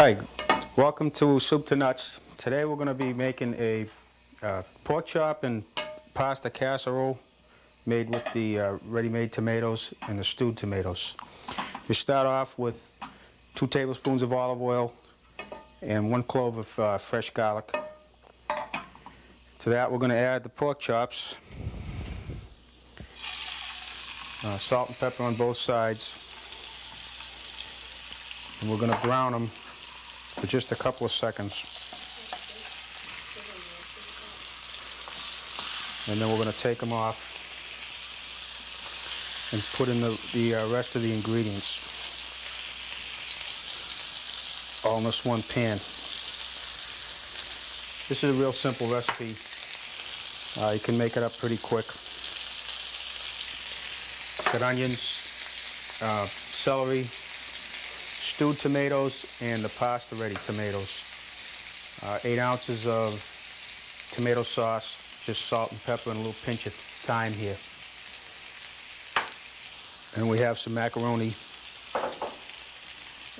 Hi, welcome to Soup to Nuts. Today we're going to be making a pork chop and pasta casserole made with the ready-made tomatoes and the stewed tomatoes. We start off with 2 tablespoons of olive oil and 1 clove of fresh garlic. To that we're going to add the pork chops, salt and pepper on both sides, and we're going to brown them for just a couple of seconds. And then we're going to take them off and put in the rest of the ingredients all in this one pan. This is a real simple recipe. You can make it up pretty quick. Got onions, celery, stewed tomatoes, and the pasta ready tomatoes. 8 ounces of tomato sauce, just salt and pepper and a little pinch of thyme here. And we have some macaroni,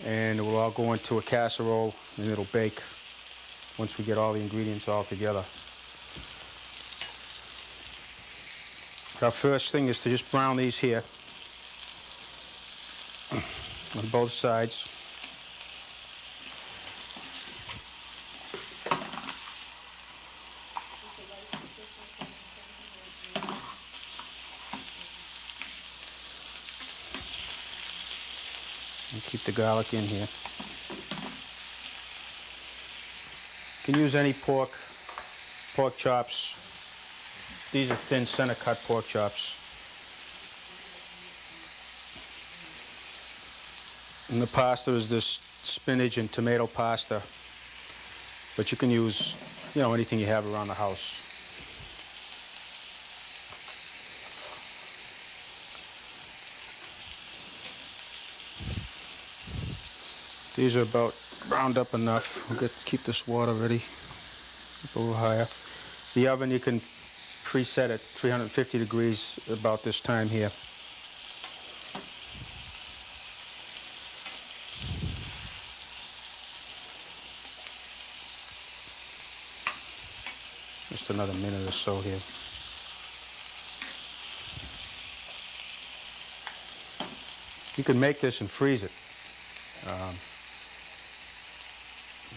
and it will all go into a casserole and it'll bake once we get all the ingredients all together. Our first thing is to just brown these here on both sides. And keep the garlic in here. You can use any pork chops. These are thin center cut pork chops. And the pasta is this spinach and tomato pasta, but you can use, anything you have around the house. These are about browned up enough. We'll keep this water ready, up a little higher. The oven you can preset at 350 degrees about this time here. Just another minute or so here. You can make this and freeze it.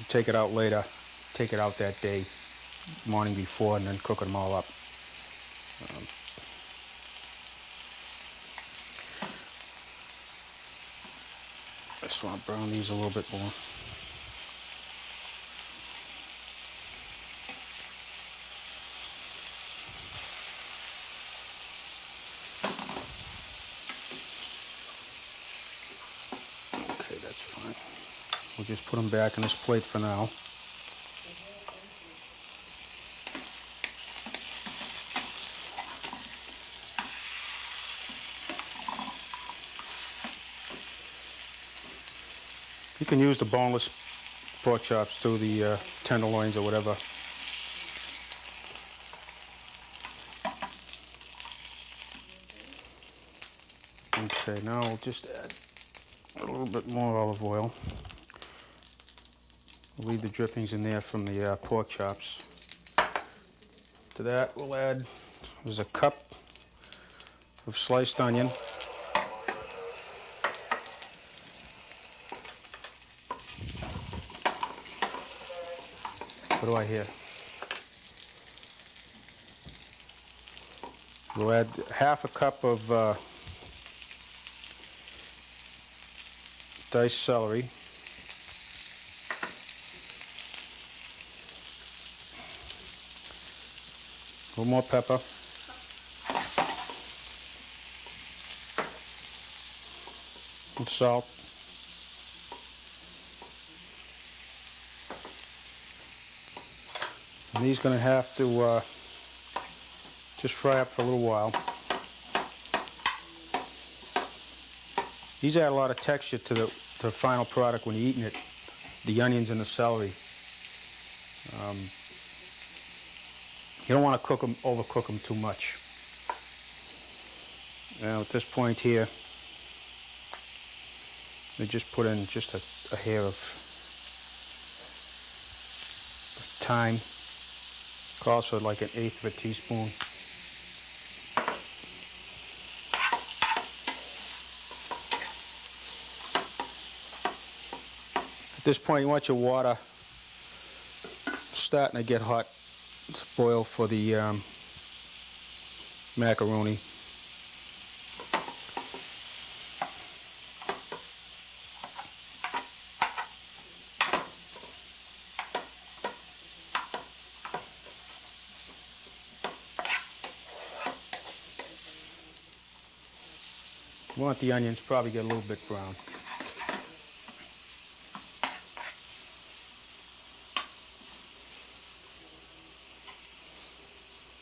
Take it out later, take it out that day, morning before, and then cook them all up. I just want to brown these a little bit more. Okay, that's fine. We'll just put them back in this plate for now. You can use the boneless pork chops too, the tenderloins or whatever. Okay, now we'll just add a little bit more olive oil. We'll leave the drippings in there from the pork chops. To that we'll add, there's a cup of sliced onion. What do I hear? We'll add half a cup of diced celery. A little more pepper. And salt. And these are going to have to just fry up for a little while. These add a lot of texture to the final product when you're eating it, the onions and the celery. You don't want to overcook them too much. Now at this point here, we just put in just a hair of thyme. Calls for like 1/8 of a teaspoon. At this point, you want your water starting to get hot to boil for the macaroni. You want the onions probably get a little bit brown.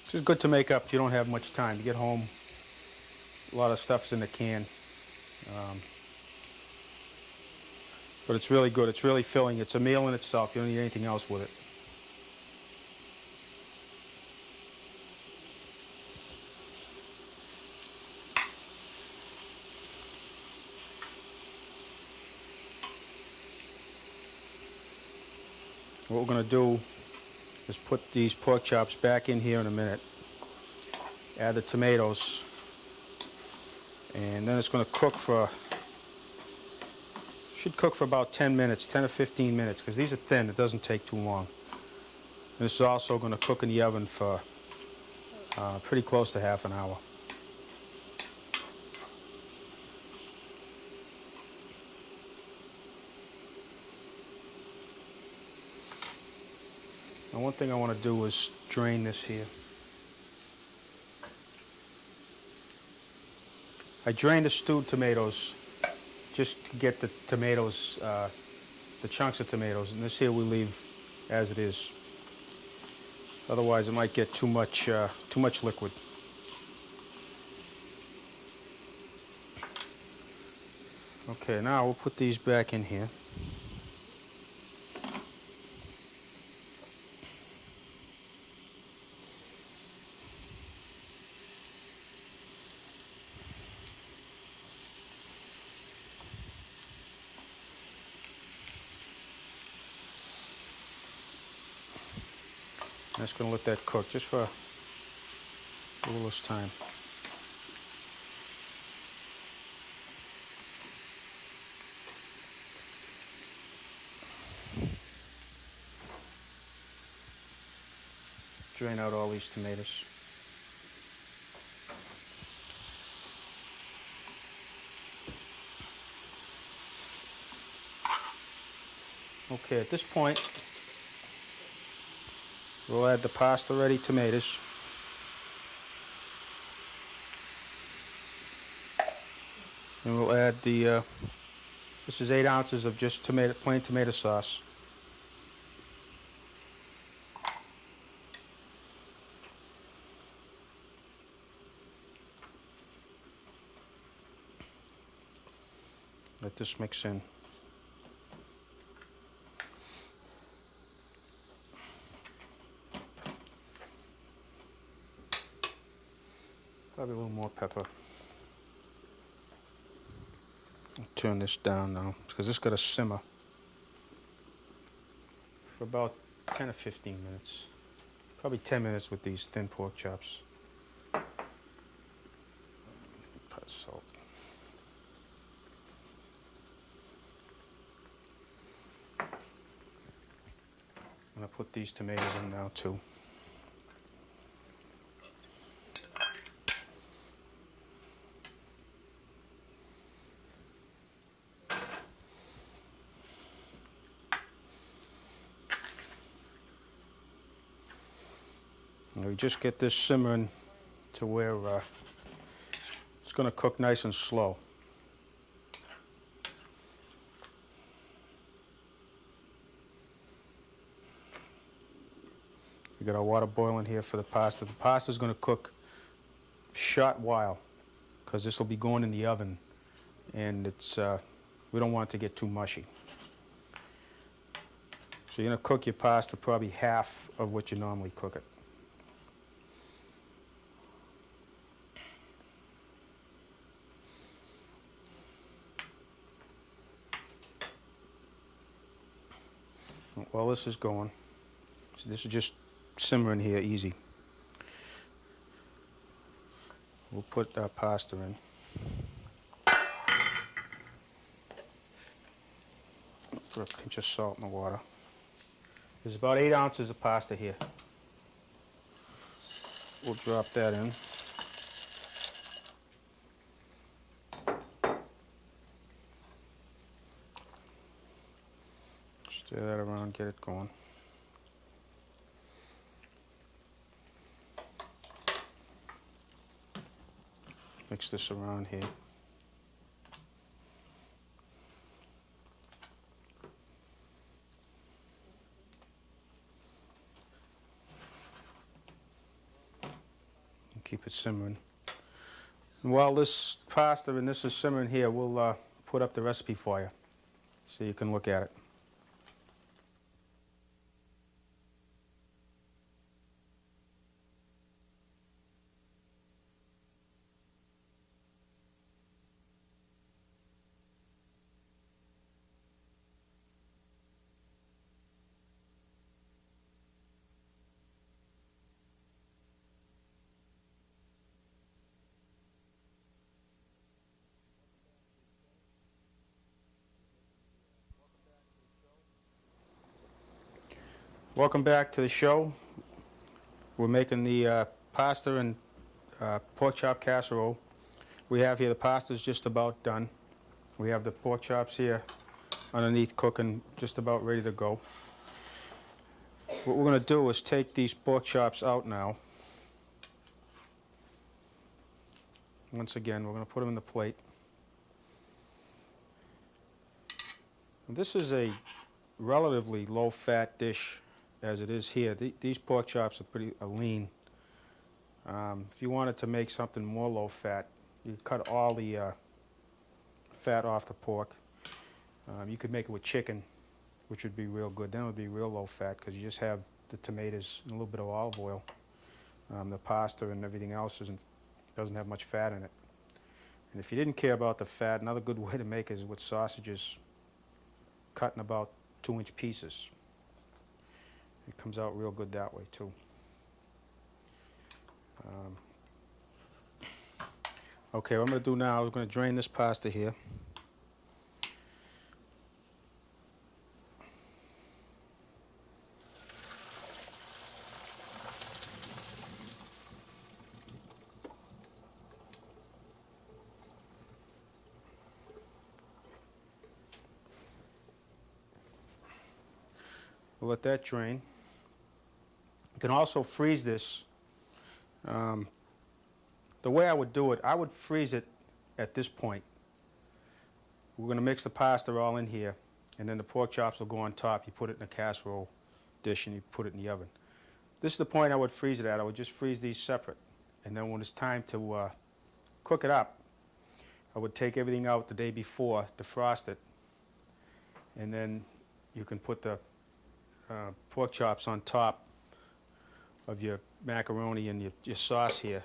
This is good to make up if you don't have much time. You get home, a lot of stuff's in the can. But it's really good. It's really filling. It's a meal in itself. You don't need anything else with it. What we're going to do is put these pork chops back in here in a minute. Add the tomatoes. And then it's going to cook for, should cook for about 10 minutes, 10 or 15 minutes, because these are thin. It doesn't take too long. And this is also going to cook in the oven for pretty close to half an hour. Now, one thing I want to do is drain this here. I drain the stewed tomatoes just to get the tomatoes, the chunks of tomatoes, and this here we leave as it is. Otherwise, it might get too much liquid. Okay, now we'll put these back in here. I'm just going to let that cook just for a little less time. Drain out all these tomatoes. Okay, at this point, we'll add the pasta-ready tomatoes. And we'll add the, this is 8 ounces of just plain tomato sauce. Let this mix in. Probably a little more pepper. I'll turn this down now because this got to simmer for about 10 or 15 minutes. Probably 10 minutes with these thin pork chops. Put salt. I'm going to put these tomatoes in now too. And we just get this simmering to where it's going to cook nice and slow. We got our water boiling here for the pasta. The pasta is going to cook a short while because this will be going in the oven, and it's we don't want it to get too mushy. So you're going to cook your pasta probably half of what you normally cook it. While this is going, So this is just simmering here easy. We'll put our pasta in. Put a pinch of salt in the water. There's about 8 ounces of pasta here. We'll drop that in. Stir that around, get it going. Mix this around here. And keep it simmering. And while this pasta and this is simmering here, we'll put up the recipe for you so you can look at it. Welcome back to the show. We're making the pasta and pork chop casserole. We have here the pasta's just about done. We have the pork chops here underneath cooking, just about ready to go. What we're going to do is take these pork chops out now. Once again, we're going to put them in the plate. And this is a relatively low-fat dish as it is here. These pork chops are pretty lean. If you wanted to make something more low-fat, you'd cut all the fat off the pork. You could make it with chicken, which would be real good. Then it would be real low-fat because you just have the tomatoes and a little bit of olive oil. The pasta and everything else doesn't have much fat in it. And if you didn't care about the fat, another good way to make it is with sausages cut in about 2-inch pieces. It comes out real good that way too. Okay, what I'm going to do now, we're going to drain this pasta here. We'll let that drain. You can also freeze this. The way I would do it, I would freeze it at this point. We're going to mix the pasta all in here, and then the pork chops will go on top. You put it in a casserole dish and you put it in the oven. This is the point I would freeze it at. I would just freeze these separate. And then when it's time to cook it up, I would take everything out the day before, defrost it, and then you can put the pork chops on top of your macaroni and your sauce here,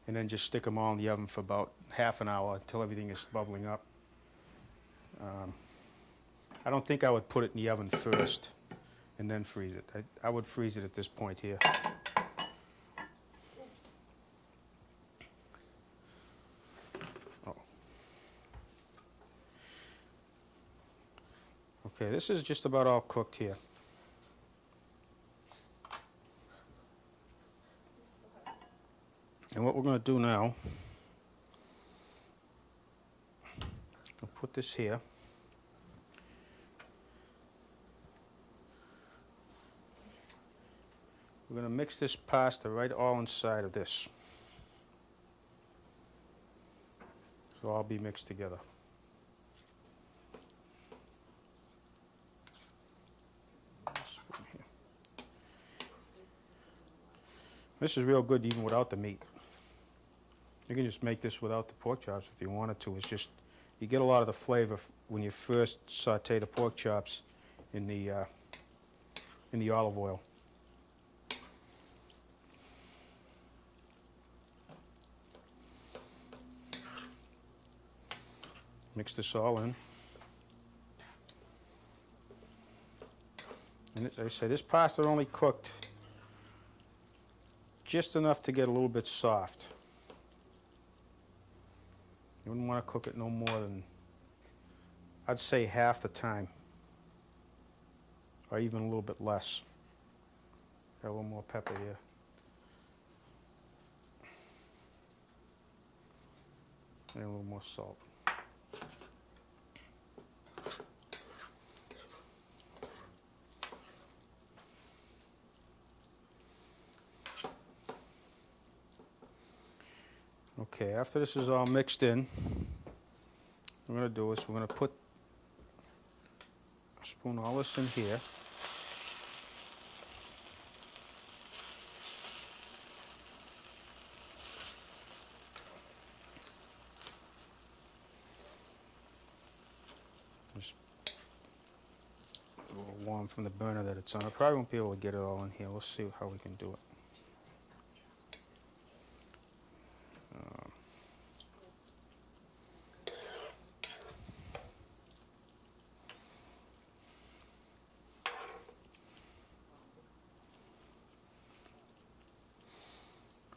and then just stick them all in the oven for about half an hour until everything is bubbling up. I don't think I would put it in the oven first and then freeze it. I would freeze it at this point here. Oh. Okay, this is just about all cooked here. And what we're going to do now, I'll put this here. We're going to mix this pasta right all inside of this. So all be mixed together. This is real good even without the meat. You can just make this without the pork chops if you wanted to. It's just, you get a lot of the flavor when you first saute the pork chops in the olive oil. Mix this all in. And I say this pasta only cooked just enough to get a little bit soft. You wouldn't want to cook it no more than, I'd say, half the time, or even a little bit less. Got a little more pepper here. And a little more salt. Okay, after this is all mixed in, what we're going to do is we're going to put a spoon all this in here. Just a little warm from the burner that it's on. I probably won't be able to get it all in here. Let's see how we can do it.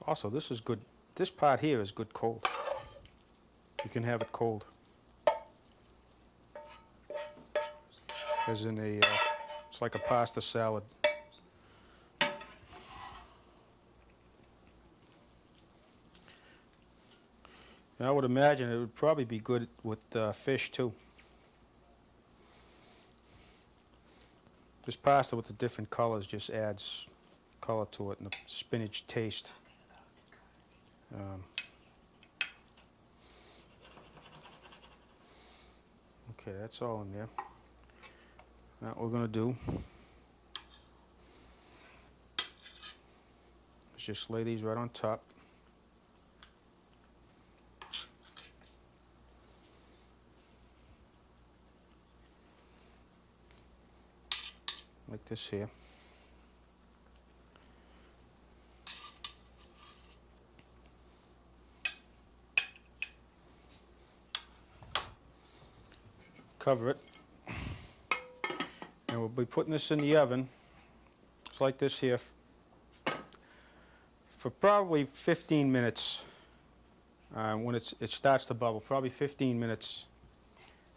Also, this is good. This part here is good cold. You can have it cold. As in a, it's like a pasta salad. And I would imagine it would probably be good with fish too. This pasta with the different colors just adds color to it and the spinach taste. Okay, that's all in there. Now what we're going to do is just lay these right on top. Like this here. Cover it, and we'll be putting this in the oven. It's like this here for probably 15 minutes. When it starts to bubble, probably 15 minutes,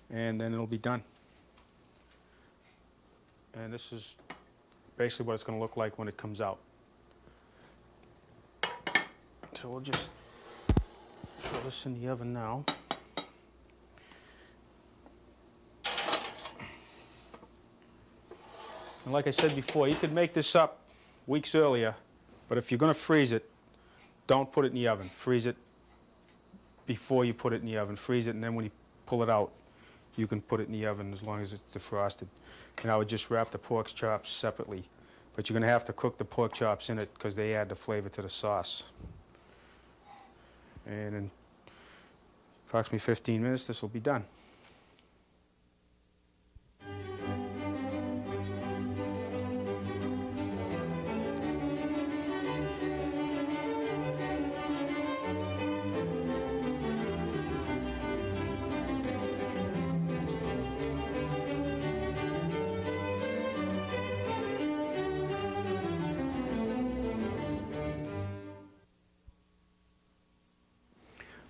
and then it'll be done. And this is basically what it's going to look like when it comes out. So we'll just throw this in the oven now. And like I said before, you could make this up weeks earlier, but if you're going to freeze it, don't put it in the oven. Freeze it before you put it in the oven. Freeze it, and then when you pull it out, you can put it in the oven as long as it's defrosted. And I would just wrap the pork chops separately. But you're going to have to cook the pork chops in it because they add the flavor to the sauce. And in approximately 15 minutes, this will be done.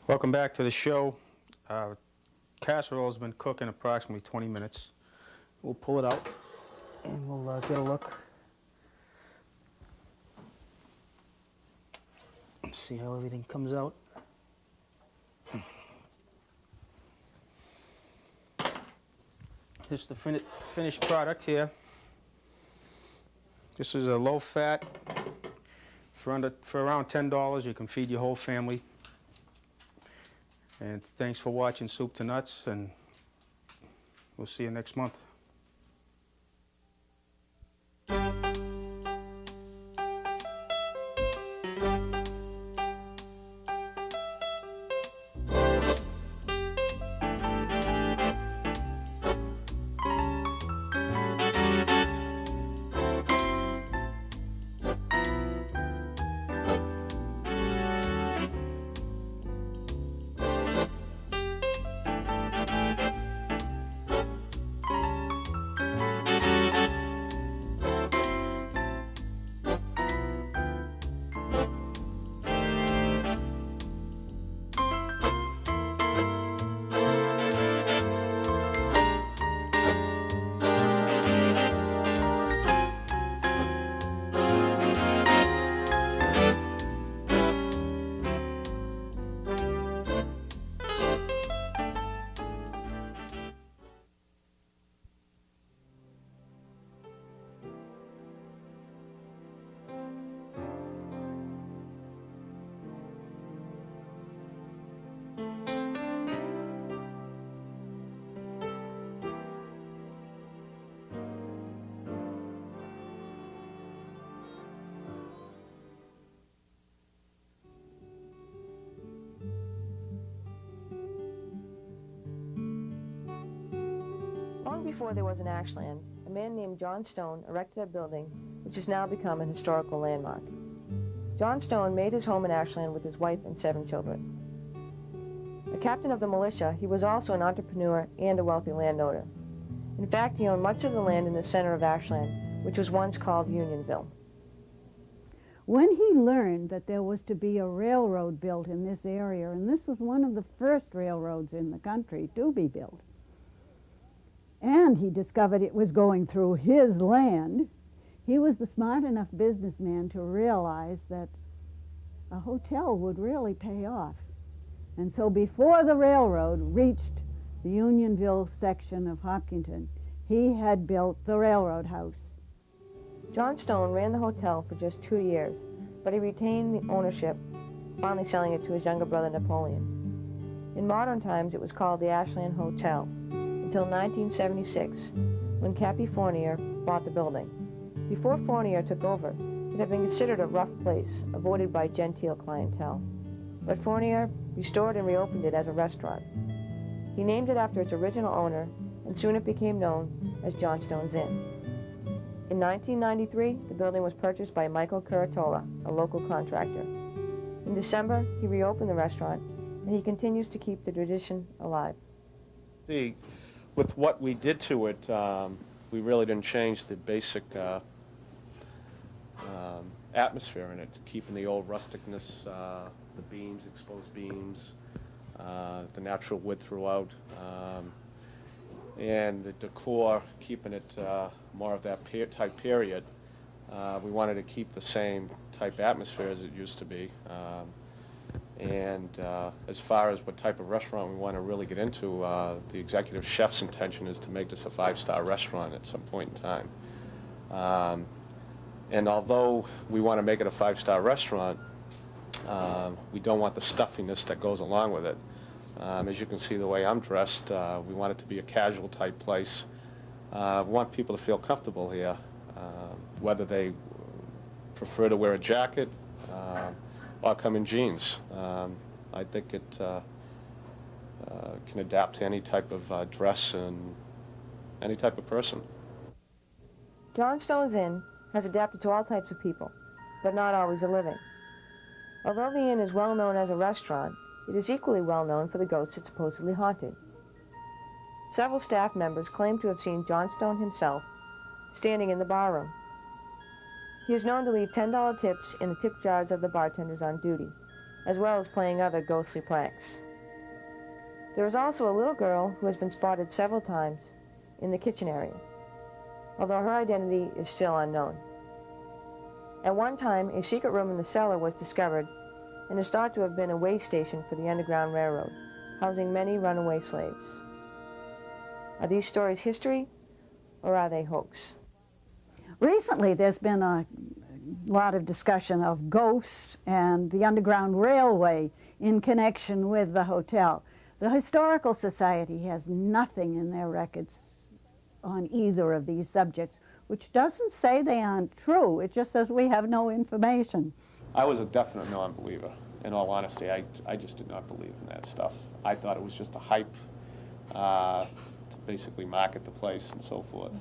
Welcome back to the show. Casserole has been cooking approximately 20 minutes. We'll pull it out and we'll get a look. See how everything comes out. This is the finished product here. This is a low fat for around $10. You can feed your whole family. And thanks for watching Soup to Nuts, and we'll see you next month. before there was an Ashland, a man named John Stone erected a building which has now become an historical landmark. John Stone made his home in Ashland with his wife and 7 children. A captain of the militia, he was also an entrepreneur and a wealthy landowner. In fact, he owned much of the land in the center of Ashland, which was once called Unionville. When he learned that there was to be a railroad built in this area, and this was one of the first railroads in the country to be built, and he discovered it was going through his land, he was the smart enough businessman to realize that a hotel would really pay off. And so before the railroad reached the Unionville section of Hopkinton, he had built the railroad house. John Stone ran the hotel for just 2 years, but he retained the ownership, finally selling it to his younger brother Napoleon. In modern times, it was called the Ashland Hotel, until 1976, when Cappy Fournier bought the building. Before Fournier took over, it had been considered a rough place, avoided by genteel clientele. But Fournier restored and reopened it as a restaurant. He named it after its original owner, and soon it became known as John Stone's Inn. In 1993, the building was purchased by Michael Curatola, a local contractor. In December, he reopened the restaurant, and he continues to keep the tradition alive. With what we did to it, we really didn't change the basic atmosphere in it, keeping the old rusticness, the beams, exposed beams, the natural wood throughout, and the decor, keeping it more of that type period. We wanted to keep the same type atmosphere as it used to be. And as far as what type of restaurant we want to really get into, the executive chef's intention is to make this a 5-star restaurant at some point in time. And although we want to make it a 5-star restaurant, we don't want the stuffiness that goes along with it. As you can see the way I'm dressed, we want it to be a casual type place. We want people to feel comfortable here, whether they prefer to wear a jacket or come in jeans. I think it can adapt to any type of dress and any type of person. John Stone's Inn has adapted to all types of people, but not always a living. Although the inn is well known as a restaurant, it is equally well known for the ghosts it supposedly haunted. Several staff members claim to have seen John Stone himself standing in the barroom. He is known to leave $10 tips in the tip jars of the bartenders on duty, as well as playing other ghostly pranks. There is also a little girl who has been spotted several times in the kitchen area, although her identity is still unknown. At one time, a secret room in the cellar was discovered and is thought to have been a way station for the Underground Railroad, housing many runaway slaves. Are these stories history, or are they hoax? Recently, there's been a lot of discussion of ghosts and the Underground Railway in connection with the hotel. The Historical Society has nothing in their records on either of these subjects, which doesn't say they aren't true. It just says we have no information. I was a definite non-believer. In all honesty, I just did not believe in that stuff. I thought it was just a hype to basically market the place and so forth.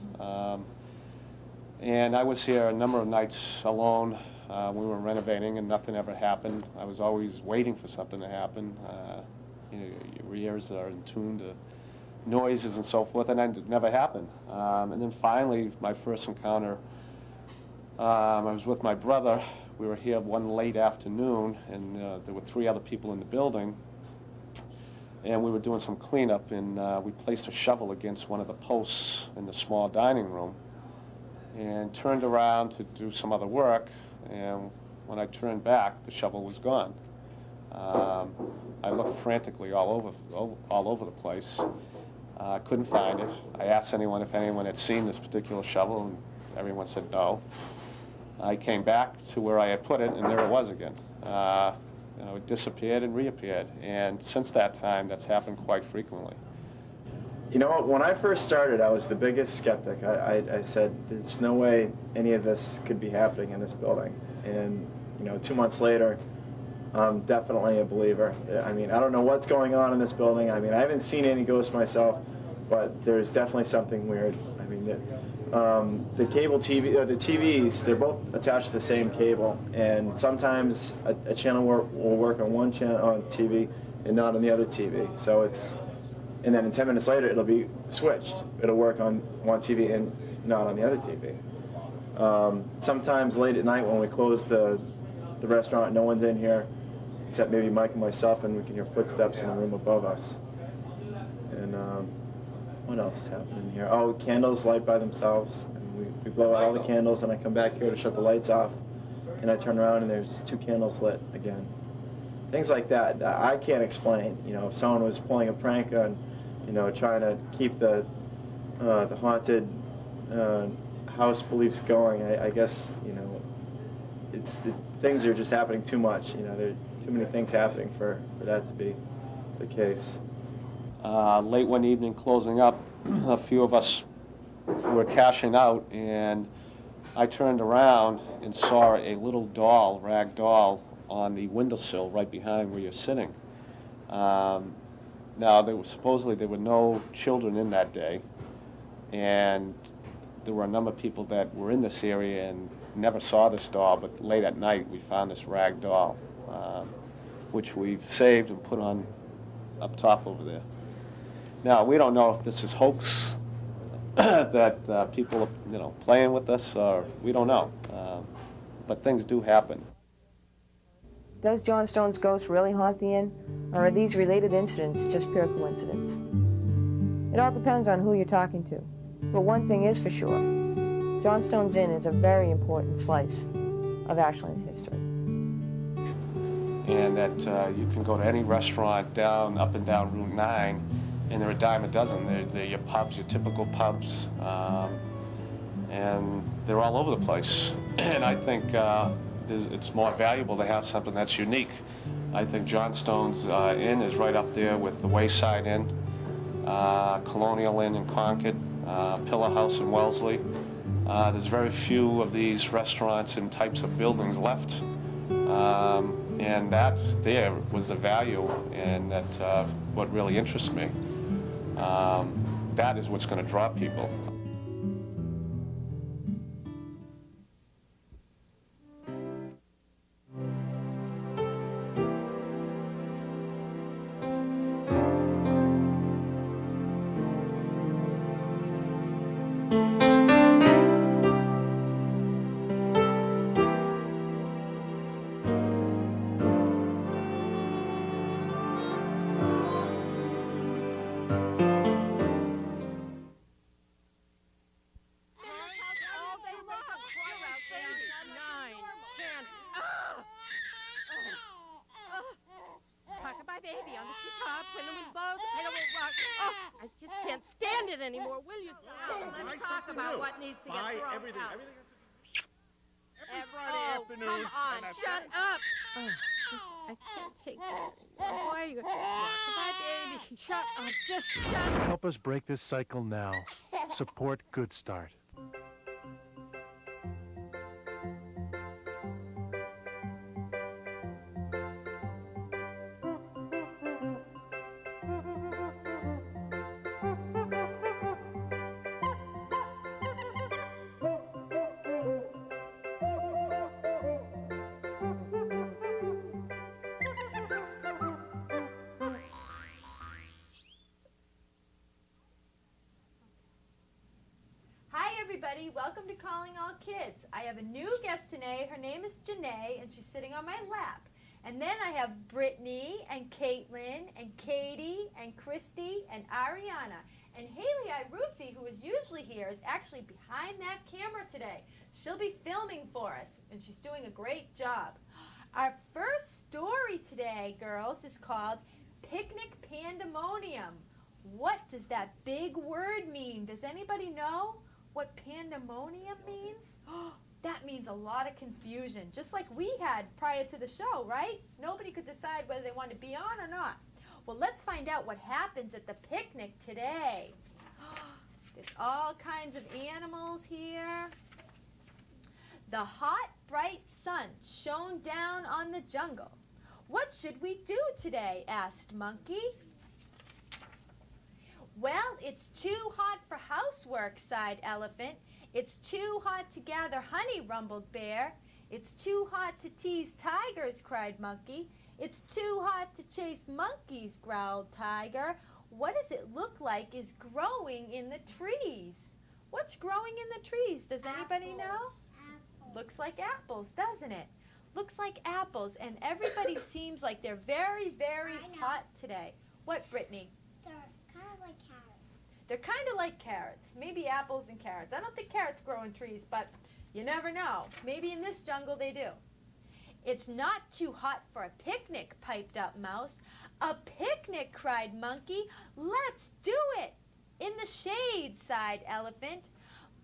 And I was here a number of nights alone. We were renovating and nothing ever happened. I was always waiting for something to happen. You know, your ears are in tune to noises and so forth, and it never happened. And then finally, my first encounter, I was with my brother. We were here one late afternoon, and there were 3 other people in the building, and we were doing some cleanup, and we placed a shovel against one of the posts in the small dining room and turned around to do some other work, and when I turned back, the shovel was gone. I looked frantically all over the place. Couldn't find it. I asked anyone if anyone had seen this particular shovel, and everyone said no. I came back to where I had put it, and there it was again. You know, it disappeared and reappeared, and since that time, that's happened quite frequently. You know, when I first started, I was the biggest skeptic. I said, there's no way any of this could be happening in this building. And, you know, 2 months later, I'm definitely a believer. I mean, I don't know what's going on in this building. I mean, I haven't seen any ghosts myself, but there's definitely something weird. I mean, the cable TV, or the TVs, they're both attached to the same cable, and sometimes a channel will work on one channel on TV and not on the other TV. So and then 10 minutes later it'll be switched. It'll work on one TV and not on the other TV. Sometimes late at night when we close the restaurant, no one's in here except maybe Mike and myself, and we can hear footsteps in the room above us. And what else is happening here? Oh, candles light by themselves. And we blow out all the candles, and I come back here to shut the lights off, and I turn around and there's 2 candles lit again. Things like that I can't explain. You know, if someone was pulling a prank on, you know, trying to keep the haunted house beliefs going, I guess, you know, things are just happening too much. You know, there are too many things happening for that to be the case. Late one evening, closing up, a few of us were cashing out, and I turned around and saw a little doll, rag doll, on the windowsill right behind where you're sitting. Now, supposedly there were no children in that day, and there were a number of people that were in this area and never saw this doll, but late at night we found this rag doll, which we've saved and put on up top over there. Now, we don't know if this is hoax, that people are, you know, playing with us, or we don't know. But things do happen. Does John Stone's ghost really haunt the inn, or are these related incidents just pure coincidence? It all depends on who you're talking to. But one thing is for sure, John Stone's Inn is a very important slice of Ashland's history. And that you can go to any restaurant up and down Route 9, and they're a dime a dozen. They're your pubs, your typical pubs, and they're all over the place. And I think it's more valuable to have something that's unique. I think John Stone's Inn is right up there with the Wayside Inn, Colonial Inn in Concord, Pillar House in Wellesley. There's very few of these restaurants and types of buildings left. And that there was the value, and that what really interests me. That is what's going to draw people. Baby on the teacup, when the wind blows, the pillow will rock. Oh, I just can't stand it anymore, will you? Let's talk about what needs to get thrown everything. out. Every Friday afternoon. Come on, shut up. Oh, I can't take this anymore. Why are you? Goodbye, baby. Shut up. Just shut up. Help us break this cycle now. Support Good Start. Everybody, welcome to Calling All Kids. I have a new guest today. Her name is Janae, and she's sitting on my lap. And then I have Brittany and Caitlin and Katie and Christy and Ariana. And Haley Irusi, who is usually here, is actually behind that camera today. She'll be filming for us, and she's doing a great job. Our first story today, girls, is called Picnic Pandemonium. What does that big word mean? Does anybody know what pandemonium means? That means a lot of confusion, just like we had prior to the show, right? Nobody could decide whether they wanted to be on or not. Well, let's find out what happens at the picnic today. There's all kinds of animals here. The hot, bright sun shone down on the jungle. What should we do today? Asked Monkey. Well, it's too hot for housework, sighed Elephant. It's too hot to gather honey, rumbled Bear. It's too hot to tease tigers, cried Monkey. It's too hot to chase monkeys, growled Tiger. What does it look like is growing in the trees? What's growing in the trees? Does anybody know? Apples. Looks like apples, doesn't it? Looks like apples, and everybody seems like they're very, very hot today. What, Brittany? They're kind of like carrots. They're kind of like carrots. Maybe apples and carrots. I don't think carrots grow in trees, but you never know. Maybe in this jungle they do. It's not too hot for a picnic, piped up Mouse. A picnic, cried Monkey. Let's do it. In the shade, sighed Elephant.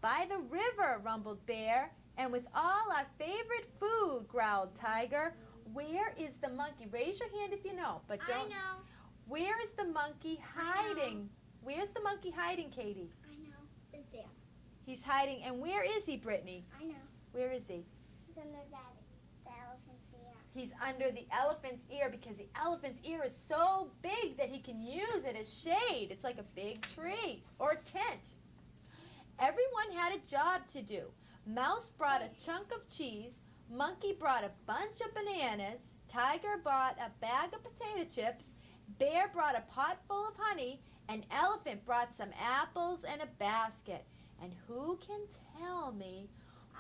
By the river, rumbled Bear. And with all our favorite food, growled Tiger. Where is the monkey? Raise your hand if you know, but don't. I know. Where is the monkey hiding? Where's the monkey hiding, Katie? I know. It's there. He's hiding. And where is he, Brittany? I know. Where is he? He's under the elephant's ear. He's under the elephant's ear because the elephant's ear is so big that he can use it as shade. It's like a big tree or a tent. Everyone had a job to do. Mouse brought a chunk of cheese. Monkey brought a bunch of bananas. Tiger brought a bag of potato chips. Bear brought a pot full of honey. And Elephant brought some apples and a basket. And who can tell me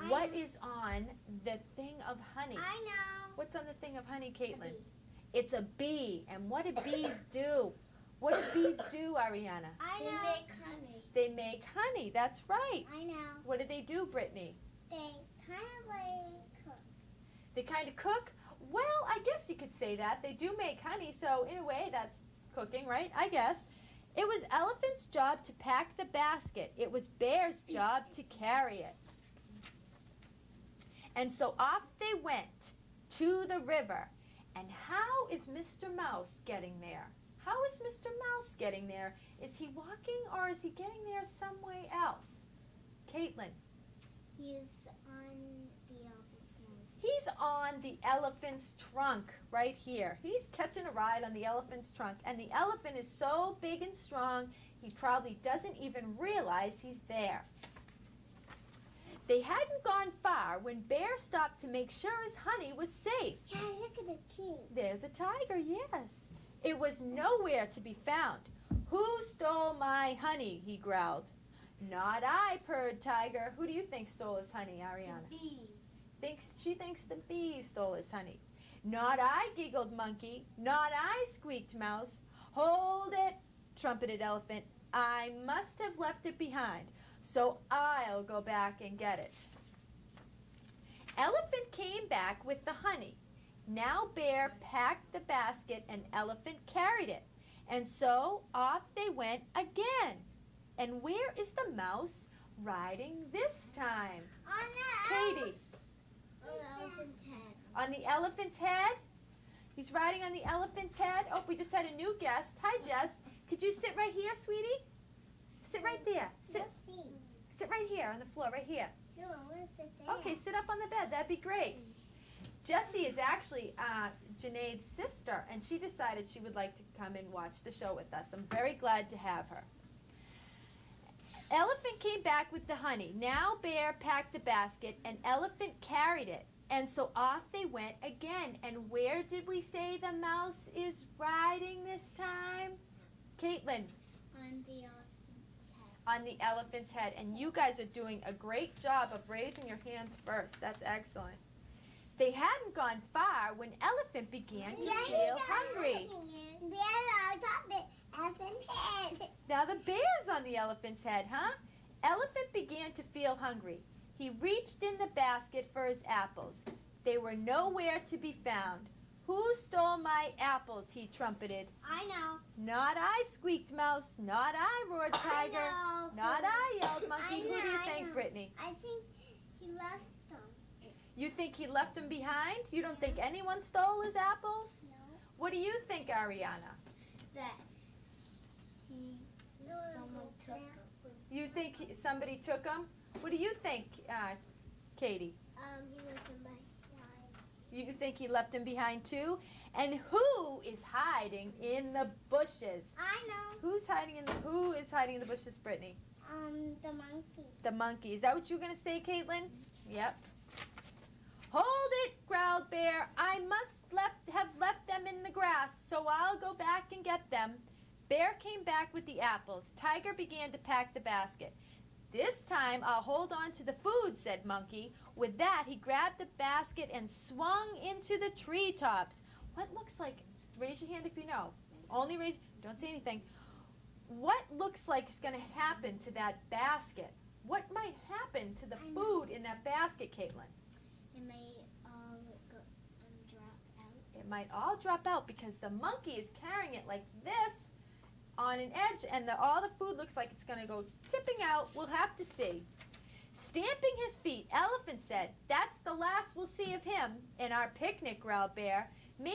what is on the thing of honey? I know. What's on the thing of honey, Caitlin? bee. It's a bee. And what do bees do? What do bees do, Ariana? I know. They make honey. They make honey. That's right. I know. What do they do, Brittany? They kind of like cook. They kind of cook? Well, I guess you could say that. They do make honey, so in a way that's cooking, right? I guess. It was Elephant's job to pack the basket. It was Bear's job to carry it. And so off they went to the river. And how is Mr. Mouse getting there? How is Mr. Mouse getting there? Is he walking or is he getting there some way else? Caitlin. He's on the elephant's nose. He's on the elephant's trunk right here. He's catching a ride on the elephant's trunk. And the elephant is so big and strong, he probably doesn't even realize he's there. They hadn't gone far when Bear stopped to make sure his honey was safe. Yeah, look at the tree. There's a tiger, yes. It was nowhere to be found. Who stole my honey? He growled. Not I, purred Tiger. Who do you think stole his honey, Ariana? The bee. She thinks the bee stole his honey. Not I, giggled Monkey. Not I, squeaked Mouse. Hold it, trumpeted Elephant. I must have left it behind, so I'll go back and get it. Elephant came back with the honey. Now Bear packed the basket and Elephant carried it. And so off they went again. And where is the mouse riding this time? On the Katie. elephant's head. On the elephant's head? He's riding on the elephant's head. Oh, we just had a new guest. Hi, Jess. Could you sit right here, sweetie? Sit right there. Sit right here on the floor, right here. No, I want to sit there. Okay, sit up on the bed. That'd be great. Jessie is actually Janae's sister, and she decided she would like to come and watch the show with us. I'm very glad to have her. Elephant came back with the honey. Now Bear packed the basket, and Elephant carried it. And so off they went again. And where did we say the mouse is riding this time? Caitlin. On the elephant's head. On the elephant's head. And you guys are doing a great job of raising your hands first. That's excellent. They hadn't gone far when Elephant began to feel hungry. Now the bear's on the elephant's head, huh? Elephant began to feel hungry. He reached in the basket for his apples. They were nowhere to be found. Who stole my apples? He trumpeted. I know. Not I, squeaked Mouse. Not I, roared Tiger. I know. Not I, yelled Monkey. Who do you think, know. Brittany? I think he left them. You think he left them behind? You don't think anyone stole his apples? No. What do you think, Ariana? That someone took them. You think somebody took them? What do you think, Katie? He left them behind. You think he left them behind too? And who is hiding in the bushes? I know. Who is hiding in the bushes, Brittany? The monkey. The monkey. Is that what you were going to say, Caitlin? Yep. Hold it, growled Bear. I must have left them in the grass, so I'll go back and get them. Bear came back with the apples. Tiger began to pack the basket. This time I'll hold on to the food, said Monkey. With that, he grabbed the basket and swung into the treetops. What looks like, raise your hand if you know. Only raise, don't say anything. What looks like is going to happen to that basket? What might happen to the food in that basket, Caitlin? It may all drop out. It might all drop out because the monkey is carrying it like this on an edge, and all the food looks like it's going to go tipping out. We'll have to see. Stamping his feet, Elephant said, "That's the last we'll see of him in our picnic," growled Bear. "Maybe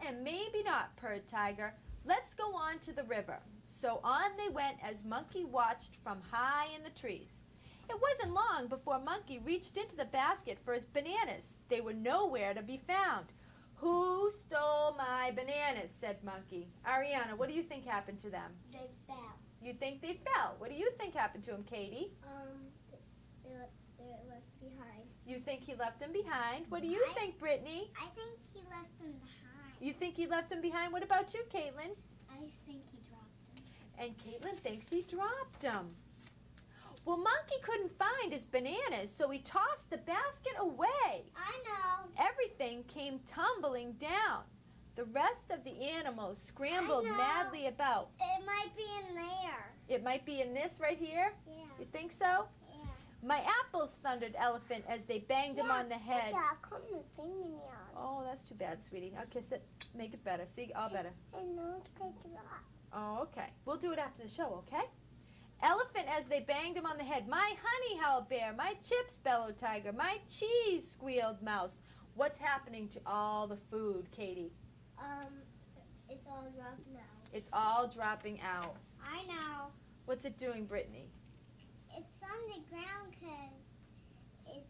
and maybe not," purred Tiger. "Let's go on to the river." So on they went as Monkey watched from high in the trees. It wasn't long before Monkey reached into the basket for his bananas. They were nowhere to be found. "Who stole my bananas?" said Monkey. Ariana, what do you think happened to them? They fell. You think they fell. What do you think happened to them, Katie? They left behind. You think he left them behind? What do you think, Brittany? I think he left them behind. You think he left them behind? What about you, Caitlin? I think he dropped them. And Caitlin thinks he dropped them. Well, Monkey couldn't find his bananas, so he tossed the basket away. I know. Everything came tumbling down. The rest of the animals scrambled I know. madly about. It might be in there. It might be in this right here? Yeah. You think so? Yeah. "My apples," thundered Elephant as they banged him on the head. Yeah, come the thing in the eye. Oh, that's too bad, sweetie. I'll kiss it. Make it better. See, all better. I know, take it off. Oh, okay. We'll do it after the show, okay? Elephant as they banged him on the head. "My honey," howled Bear. "My chips," bellowed Tiger. "My cheese," squealed Mouse. What's happening to all the food, Katie? It's all dropping out. It's all dropping out. I know. What's it doing, Brittany? It's on the ground because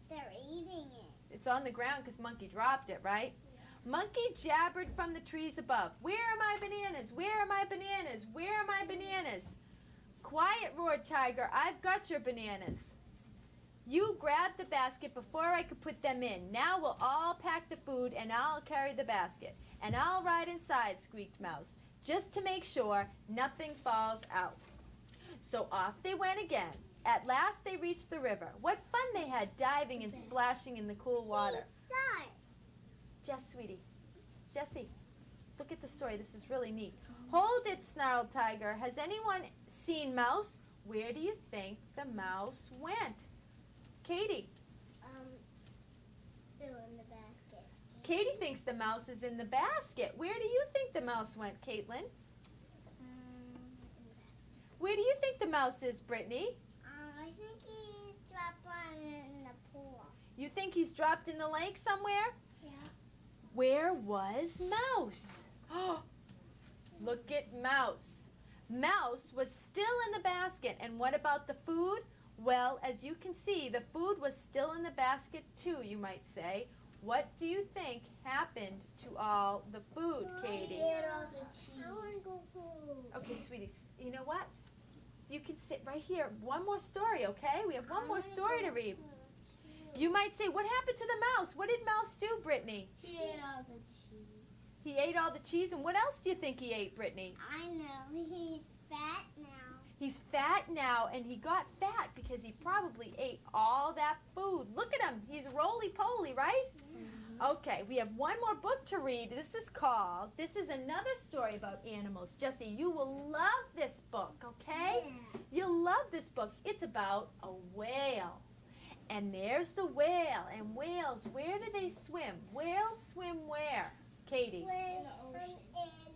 they're eating it. It's on the ground because Monkey dropped it, right? Monkey jabbered from the trees above. "Where are my bananas? Where are my bananas? Where are my bananas?" "Quiet," roared Tiger. "I've got your bananas." "You grabbed the basket before I could put them in. Now we'll all pack the food and I'll carry the basket. And I'll ride inside," squeaked Mouse, "just to make sure nothing falls out." So off they went again. At last they reached the river. What fun they had diving and splashing in the cool water. Stars. Jess, sweetie. Jessie, look at the story. This is really neat. "Hold it," snarled Tiger. "Has anyone seen Mouse? Where do you think the mouse went?" Katie. Still in the basket. Katie thinks the mouse is in the basket. Where do you think the mouse went, Caitlin? In the basket. Where do you think the mouse is, Brittany? I think he's dropped one in the pool. You think he's dropped in the lake somewhere? Yeah. Where was Mouse? Look at Mouse. Mouse was still in the basket. And what about the food? Well, as you can see, the food was still in the basket too, you might say. What do you think happened to all the food, Katie? All the cheese. I want to go home. Okay, sweeties, you know what? You can sit right here. One more story, okay? We have one more story to read. You might say, what happened to the mouse? What did Mouse do, Brittany? He ate all the cheese. He ate all the cheese, and what else do you think he ate, Brittany? I know. He's fat now. He's fat now, and he got fat because he probably ate all that food. Look at him. He's roly-poly, right? Okay, we have one more book to read. This is another story about animals. Jessie, you will love this book, okay? Yeah. You'll love this book. It's about a whale. And there's the whale. And whales, where do they swim? Whales swim where? Katie? In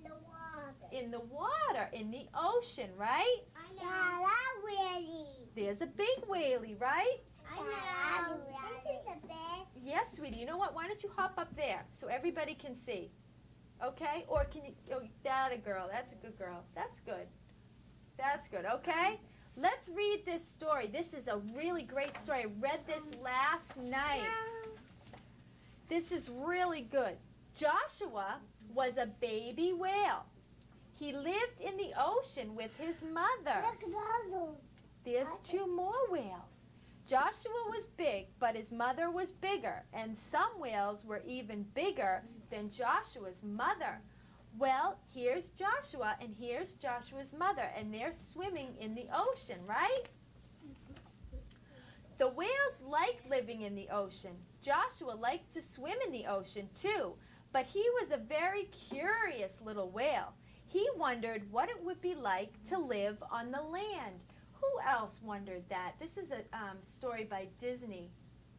the water. In the water, in the ocean, right? I know. Yeah, that whaley. There's a big whaley, right? I know. This is a bed. Yes, sweetie. You know what? Why don't you hop up there so everybody can see? Okay? Or can you, oh, that a girl. That's a good girl. That's good. That's good, okay? Let's read this story. This is a really great story. I read this last night. This is really good. Joshua was a baby whale. He lived in the ocean with his mother. Look at all those. There's two more whales. Joshua was big, but his mother was bigger, and some whales were even bigger than Joshua's mother. Well, here's Joshua, and here's Joshua's mother, and they're swimming in the ocean, right? The whales liked living in the ocean. Joshua liked to swim in the ocean, too, but he was a very curious little whale. He wondered what it would be like to live on the land. Who else wondered that? This is a story by Disney.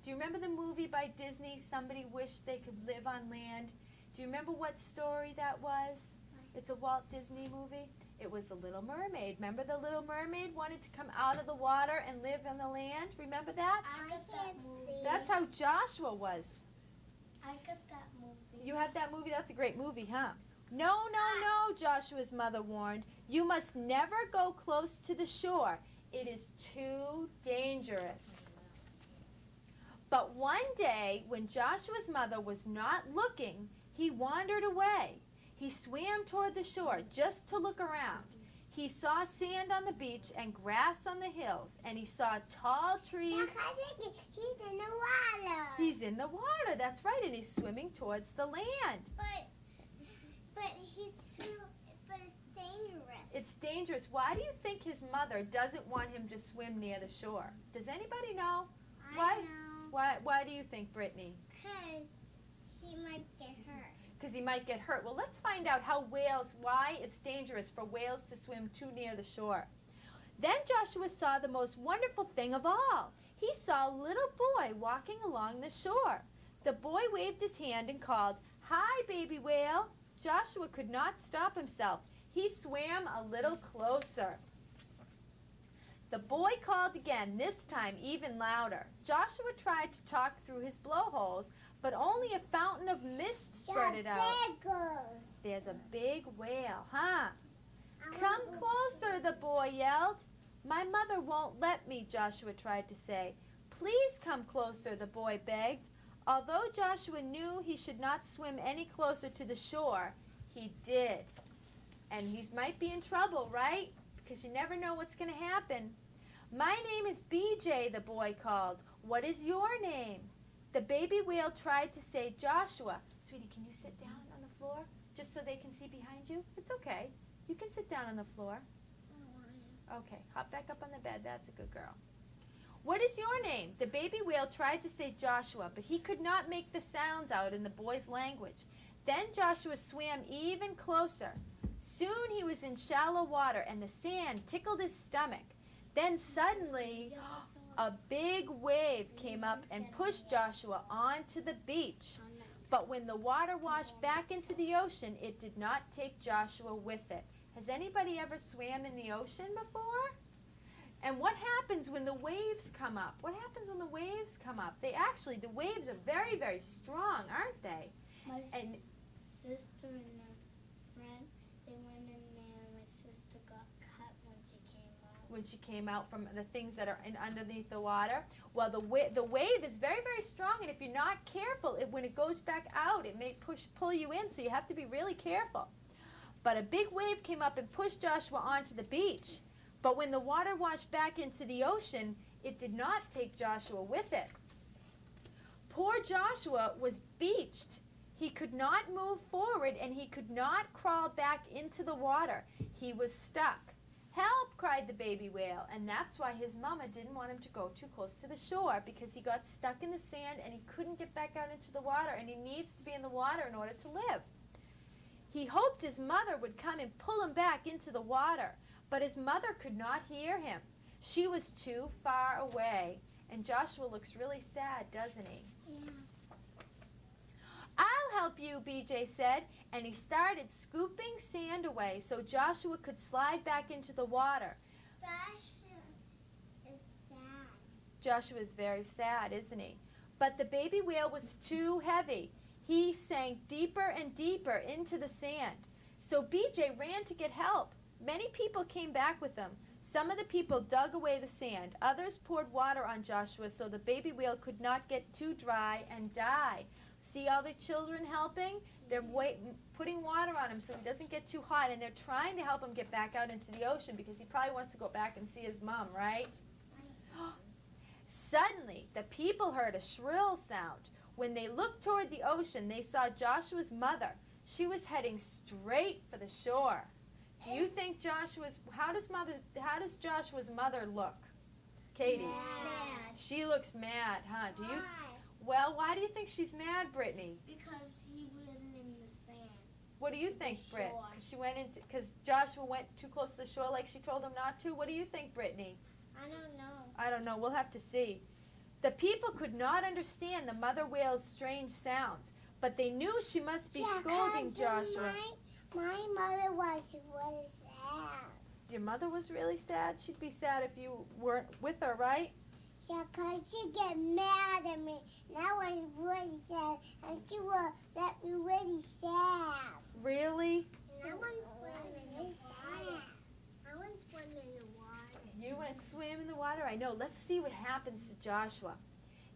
Do you remember the movie by Disney, Somebody Wished They Could Live on Land? Do you remember what story that was? It's a Walt Disney movie. It was The Little Mermaid. Remember the Little Mermaid wanted to come out of the water and live on the land? Remember that? I can't see. That's how Joshua was. I got that movie. You have that movie? That's a great movie, huh? No, no, no, Joshua's mother warned. You must never go close to the shore. It is too dangerous. But one day, when Joshua's mother was not looking, he wandered away. He swam toward the shore just to look around. He saw sand on the beach and grass on the hills, and he saw tall trees. He's in the water. He's in the water, that's right, and he's swimming towards the land. But it's dangerous. It's dangerous. Why do you think his mother doesn't want him to swim near the shore? Does anybody know? I know. Why do you think, Brittany? Because he might get hurt. Because he might get hurt. Well, let's find out why it's dangerous for whales to swim too near the shore. Then Joshua saw the most wonderful thing of all. He saw a little boy walking along the shore. The boy waved his hand and called, "Hi, baby whale." Joshua could not stop himself. He swam a little closer. The boy called again, this time even louder. Joshua tried to talk through his blowholes, but only a fountain of mist spurted out. There's a big whale, huh? Come closer, the boy yelled. My mother won't let me, Joshua tried to say. Please come closer, the boy begged. Although Joshua knew he should not swim any closer to the shore, he did. And he might be in trouble, right? Because you never know what's going to happen. My name is BJ, the boy called. What is your name? The baby whale tried to say Joshua. Sweetie, can you sit down on the floor just so they can see behind you? It's okay. You can sit down on the floor. Okay, hop back up on the bed. That's a good girl. What is your name? The baby whale tried to say Joshua, but he could not make the sounds out in the boy's language. Then Joshua swam even closer. Soon he was in shallow water, and the sand tickled his stomach. Then suddenly, a big wave came up and pushed Joshua onto the beach. But when the water washed back into the ocean, it did not take Joshua with it. Has anybody ever swam in the ocean before? And what happens when the waves come up? What happens when the waves come up? The waves are very, very strong, aren't they? My sister and her friend, they went in there and my sister got cut when she came out. When she came out from the things that are underneath the water. Well, the wave is very, very strong, and if you're not careful, when it goes back out, it may pull you in, so you have to be really careful. But a big wave came up and pushed Joshua onto the beach. But when the water washed back into the ocean, it did not take Joshua with it. Poor Joshua was beached. He could not move forward, and he could not crawl back into the water. He was stuck. Help, cried the baby whale, and that's why his mama didn't want him to go too close to the shore, because he got stuck in the sand and he couldn't get back out into the water, and he needs to be in the water in order to live. He hoped his mother would come and pull him back into the water, but his mother could not hear him. She was too far away, and Joshua looks really sad, doesn't he? Yeah. I'll help you, BJ said, and he started scooping sand away so Joshua could slide back into the water. Joshua is sad. Joshua is very sad, isn't he? But the baby whale was too heavy. He sank deeper and deeper into the sand. So BJ ran to get help. Many people came back with him. Some of the people dug away the sand. Others poured water on Joshua so the baby whale could not get too dry and die. See all the children helping? They're putting water on him so he doesn't get too hot, and they're trying to help him get back out into the ocean because he probably wants to go back and see his mom, right? Suddenly, the people heard a shrill sound. When they looked toward the ocean, they saw Joshua's mother. She was heading straight for the shore. Do you think how does Joshua's mother look? Katie? Mad. She looks mad, huh? Do you? Why? Well, why do you think she's mad, Brittany? Because he went in the sand. What do you To the think, Britt? shore. Because Joshua went too close to the shore like she told him not to. What do you think, Brittany? I don't know. I don't know. We'll have to see. The people could not understand the mother whale's strange sounds, but they knew she must be scolding Joshua. My mother was really sad. Your mother was really sad? She'd be sad if you weren't with her, right? Yeah, 'cause she get mad at me. And I was really sad. And she would let me really sad. Really? And I want to swim in the water. I want to swim in the water. You went swim in the water? I know. Let's see what happens to Joshua.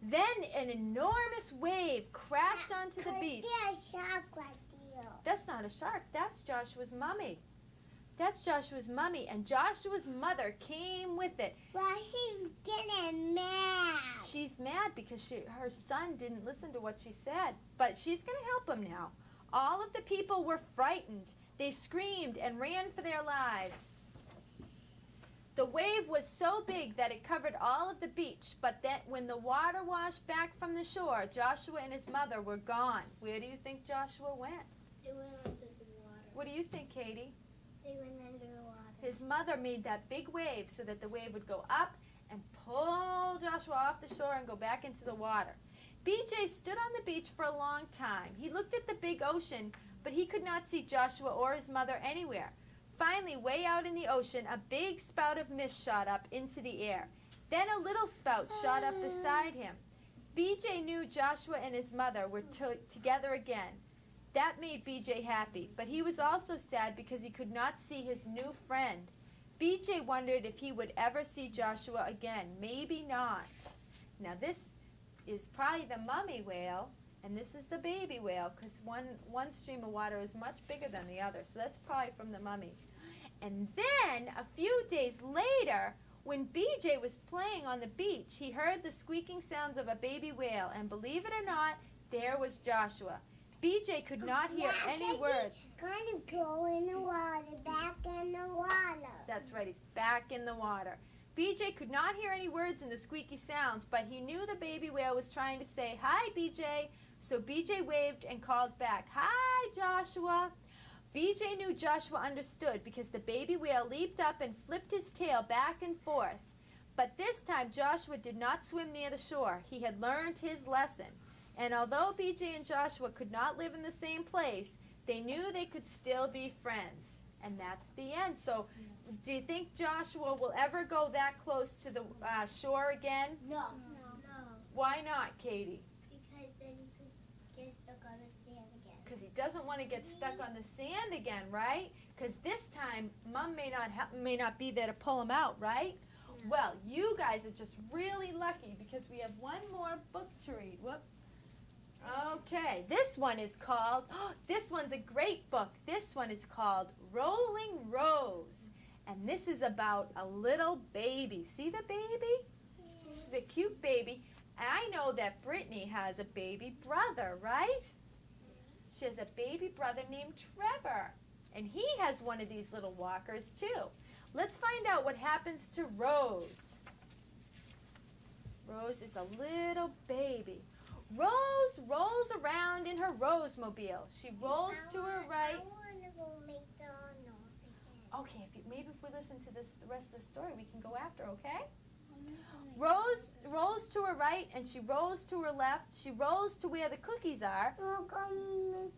Then an enormous wave crashed onto the beach. There's a shark right there. That's not a shark. That's Joshua's mummy. That's Joshua's mummy, and Joshua's mother came with it. Why she's getting mad? She's mad because her son didn't listen to what she said, but she's going to help him now. All of the people were frightened. They screamed and ran for their lives. The wave was so big that it covered all of the beach, but then when the water washed back from the shore, Joshua and his mother were gone. Where do you think Joshua went? They went under the water. What do you think, Katie? They went under the water. His mother made that big wave so that the wave would go up and pull Joshua off the shore and go back into the water. BJ stood on the beach for a long time. He looked at the big ocean, but he could not see Joshua or his mother anywhere. Finally, way out in the ocean, a big spout of mist shot up into the air. Then a little spout shot up beside him. BJ knew Joshua and his mother were together again. That made BJ happy, but he was also sad because he could not see his new friend. BJ wondered if he would ever see Joshua again. Maybe not. Now this is probably the mummy whale, and this is the baby whale, because one stream of water is much bigger than the other, so that's probably from the mummy. And then, a few days later, when BJ was playing on the beach, he heard the squeaking sounds of a baby whale, and believe it or not, there was Joshua. BJ could not hear any words. Gonna go in the water, back in the water. That's right, he's back in the water. BJ could not hear any words in the squeaky sounds, but he knew the baby whale was trying to say, "Hi, BJ." So BJ waved and called back, "Hi, Joshua." BJ knew Joshua understood because the baby whale leaped up and flipped his tail back and forth. But this time Joshua did not swim near the shore. He had learned his lesson. And although BJ and Joshua could not live in the same place, they knew they could still be friends. And that's the end. So do you think Joshua will ever go that close to the shore again? No. Why not, Katie? Because then you could get stuck on the sand again. Because he doesn't want to get stuck on the sand again, right? Because this time, Mom may not be there to pull him out, right? Yeah. Well, you guys are just really lucky because we have one more book to read. Whoop. Okay, this one is called, this one's a great book. This one is called Rolling Rose. And this is about a little baby. See the baby? She's a cute baby. And I know that Brittany has a baby brother, right? She has a baby brother named Trevor. And he has one of these little walkers too. Let's find out what happens to Rose. Rose is a little baby. Rose rolls around in her Rosemobile. She rolls to her right. I want to go McDonald's again. Okay, maybe if we listen to the rest of the story, we can go after, okay? Rose rolls to her right, and she rolls to her left. She rolls to where the cookies are. We'll go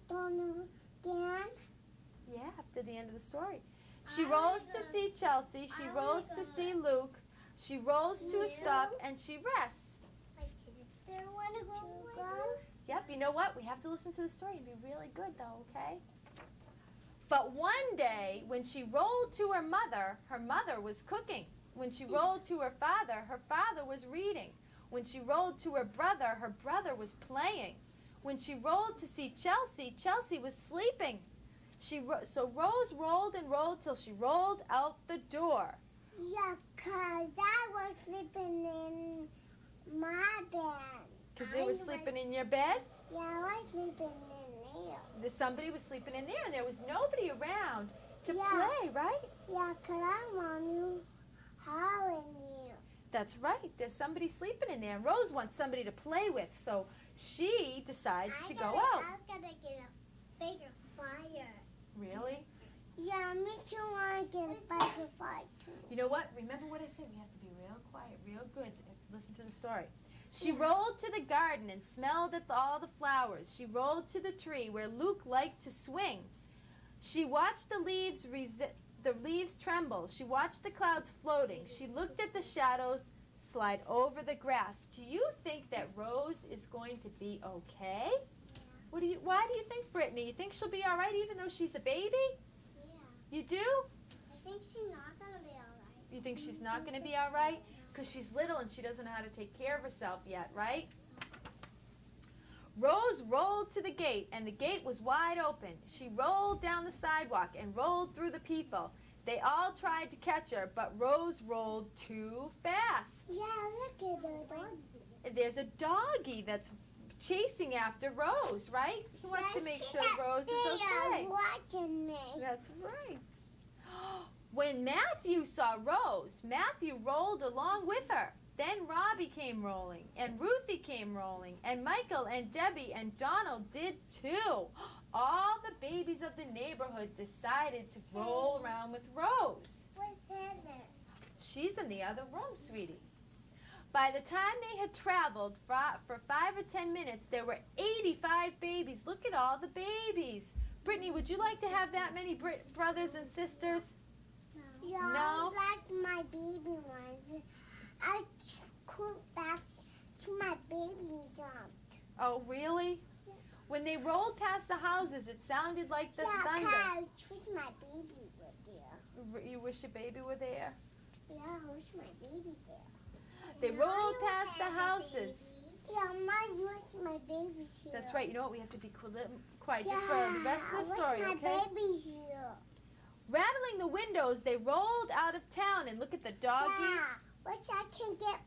McDonald's again. Yeah, after the end of the story. She rolls to see Chelsea. She rolls to see Luke. She rolls to a stop, and she rests. My sister want to go. Yep, you know what? We have to listen to the story and be really good, though, okay? But one day, when she rolled to her mother was cooking. When she rolled to her father was reading. When she rolled to her brother was playing. When she rolled to see Chelsea, Chelsea was sleeping. So Rose rolled and rolled till she rolled out the door. Yeah, 'cause I was sleeping in my bed. Because they were sleeping in your bed? Yeah, I was sleeping in there. Somebody was sleeping in there, and there was nobody around to Yeah. play, right? Yeah, 'cause I want you how in there. That's right. There's somebody sleeping in there, and Rose wants somebody to play with, so she decides to go out. I'm gonna get a bigger fire. Really? Yeah, me too want to get a bigger fire too. You know what? Remember what I said? We have to be real quiet, real good. Listen to the story. She rolled to the garden and smelled at all the flowers. She rolled to the tree where Luke liked to swing. She watched the leaves tremble. She watched the clouds floating. She looked at the shadows slide over the grass. Do you think that Rose is going to be okay? Why do you think, Brittany? You think she'll be all right even though she's a baby? Yeah. You do? I think she's not gonna be alright. You think she's not going to be all right? Because she's little and she doesn't know how to take care of herself yet, right? Rose rolled to the gate, and the gate was wide open. She rolled down the sidewalk and rolled through the people. They all tried to catch her, but Rose rolled too fast. Yeah, look at the dog. There's a doggy that's chasing after Rose, right? He wants to make sure Rose is okay. Watching me. That's right. When Matthew saw Rose, Matthew rolled along with her. Then Robbie came rolling, and Ruthie came rolling, and Michael and Debbie and Donald did too. All the babies of the neighborhood decided to roll around with Rose. Where's Heather? She's in the other room, sweetie. By the time they had traveled for 5 or 10 minutes, there were 85 babies. Look at all the babies. Brittany, would you like to have that many brothers and sisters? Yeah, No? I like my baby ones. I could back to my baby jump. Oh, really? When they rolled past the houses, it sounded like the thunder. I wish my baby were there. You wish your baby were there? Yeah, I wish my baby there. They rolled past the houses. Yeah, I wish my baby's here. That's right. You know what? We have to be quiet just for the rest of the story, I wish my okay? baby's here. Rattling the windows, they rolled out of town, and look at the doggy. Yeah, wish I can get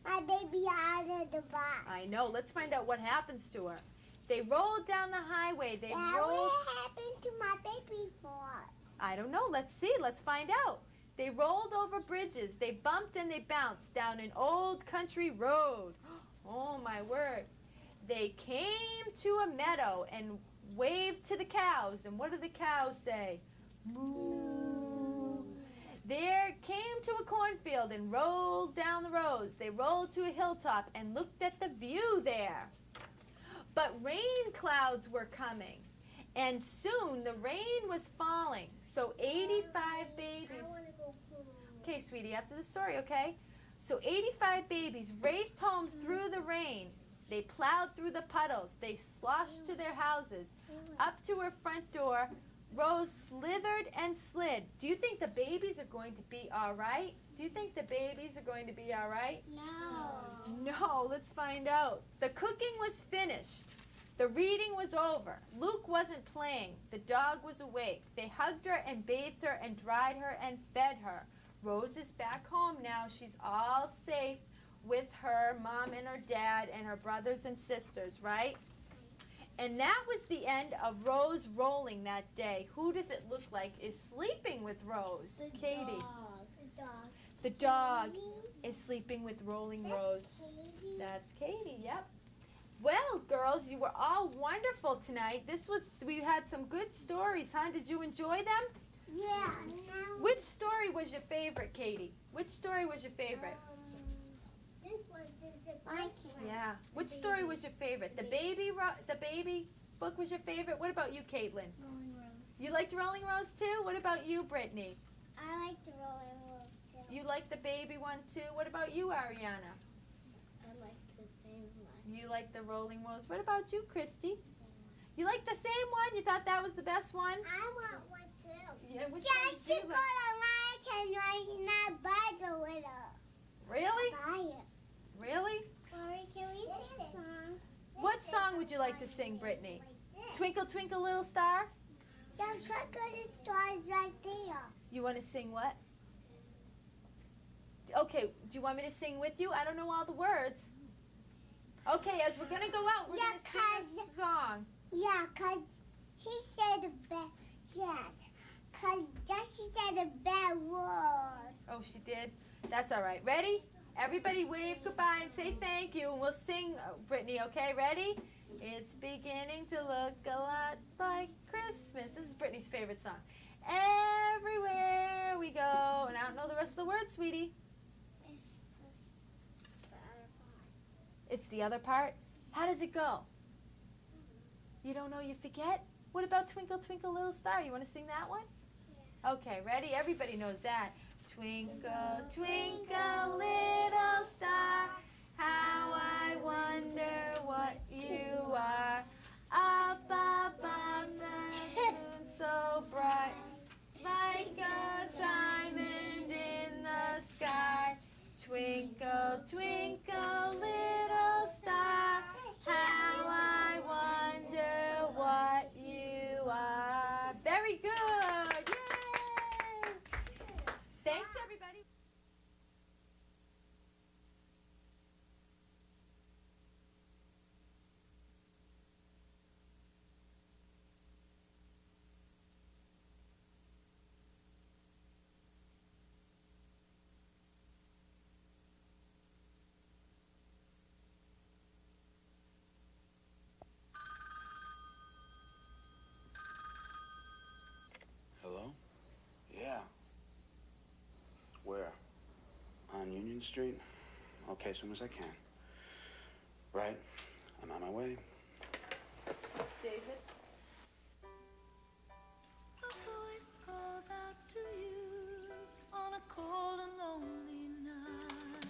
my baby out of the box. I know. Let's find out what happens to her. They rolled down the highway. They rolled. What happened to my baby for us? I don't know. Let's see. Let's find out. They rolled over bridges. They bumped and they bounced down an old country road. Oh, my word. They came to a meadow and waved to the cows. And what did the cows say? Moo. There came to a cornfield and rolled down the rows. They rolled to a hilltop and looked at the view there. But rain clouds were coming. And soon the rain was falling. So 85 babies. I want to go home. Okay, sweetie, after the story, okay? So 85 babies raced home through the rain. They plowed through the puddles. They sloshed to their houses. Up to her front door, Rose slithered and slid. Do you think the babies are going to be all right? Do you think the babies are going to be all right? No. No, let's find out. The cooking was finished. The reading was over. Luke wasn't playing. The dog was awake. They hugged her and bathed her and dried her and fed her. Rose is back home now. She's all safe with her mom and her dad and her brothers and sisters, right? And that was the end of Rose rolling that day. Who does it look like is sleeping with Rose? Katie. The dog. The dog is sleeping with rolling Rose. That's Katie, yep. Well, girls, you were all wonderful tonight. We had some good stories, huh? Did you enjoy them? Yeah. Which story was your favorite, Katie? Which story was your favorite? This one is a blanket. Yeah. Which story was your favorite? The baby book was your favorite? What about you, Caitlin? Rolling Rose. You liked Rolling Rose too? What about you, Brittany? I like the Rolling Rose too. You like the baby one too? What about you, Ariana? I like the same one. You like the Rolling Rose. What about you, Christy? You like the same one? You thought that was the best one? I want one too. Yeah, which Yeah, one she do you got like? a mic and I should not buy the winner. Really? Buy it. Really? Sorry, can we sing a song? What song would you like to sing, Brittany? Twinkle, Twinkle, Little Star? Yeah, twinkle the stars right there. You want to sing what? Okay, do you want me to sing with you? I don't know all the words. Okay, as we're going to go out, we're going to sing a song. Yeah, 'cause he said a bad, yes. 'Cause Jessie said a bad word. Oh, she did? That's all right. Ready? Everybody wave goodbye and say thank you, and we'll sing, Brittany, okay? Ready? It's beginning to look a lot like Christmas. This is Brittany's favorite song. Everywhere we go. And I don't know the rest of the words, sweetie. It's the other part? How does it go? You don't know, you forget? What about Twinkle, Twinkle, Little Star? You want to sing that one? Yeah. Okay, ready? Everybody knows that. Twinkle, twinkle, little star, how I wonder what you are. Up above the moon so bright, like a diamond in the sky. Twinkle, twinkle, little star, how I wonder what you are. Very good. Yay! Thanks, everybody. Hello? Yeah. Where? On Union Street? Okay, as soon as I can. Right. I'm on my way. David? A voice calls out to you on a cold and lonely night.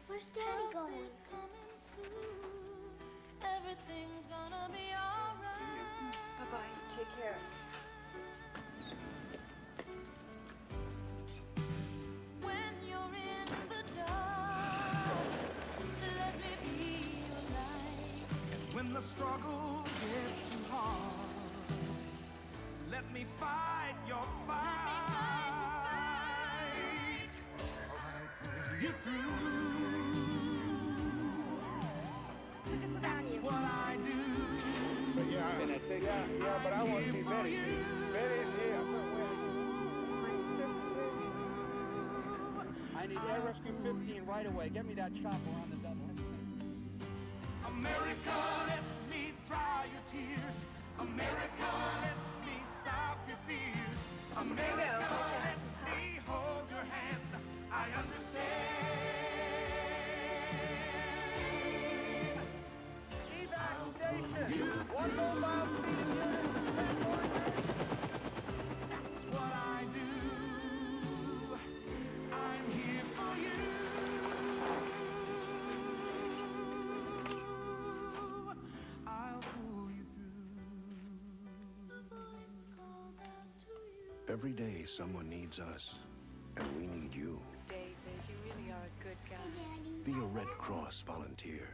Where's Daddy going? Help is coming soon. Everything's gonna be alright. Bye-bye. Take care. When you're in the dark, let me be your light. And when the struggle gets too hard, let me fight your fight. I'll pull you through. That's what I do. But yeah, but I want to see Betty. Betty's here. I need Air Rescue 15 right away. Get me that chopper on the double. America, let me dry your tears. America, let me stop your fears. America, let me hold your hand. I understand. Evacuation. One mobile speed unit. That's what I do. I'm here for you. I'll pull you through. A voice calls out to you. Every day someone needs us, and we need you. David, you really are a good guy. Be a Red Cross volunteer.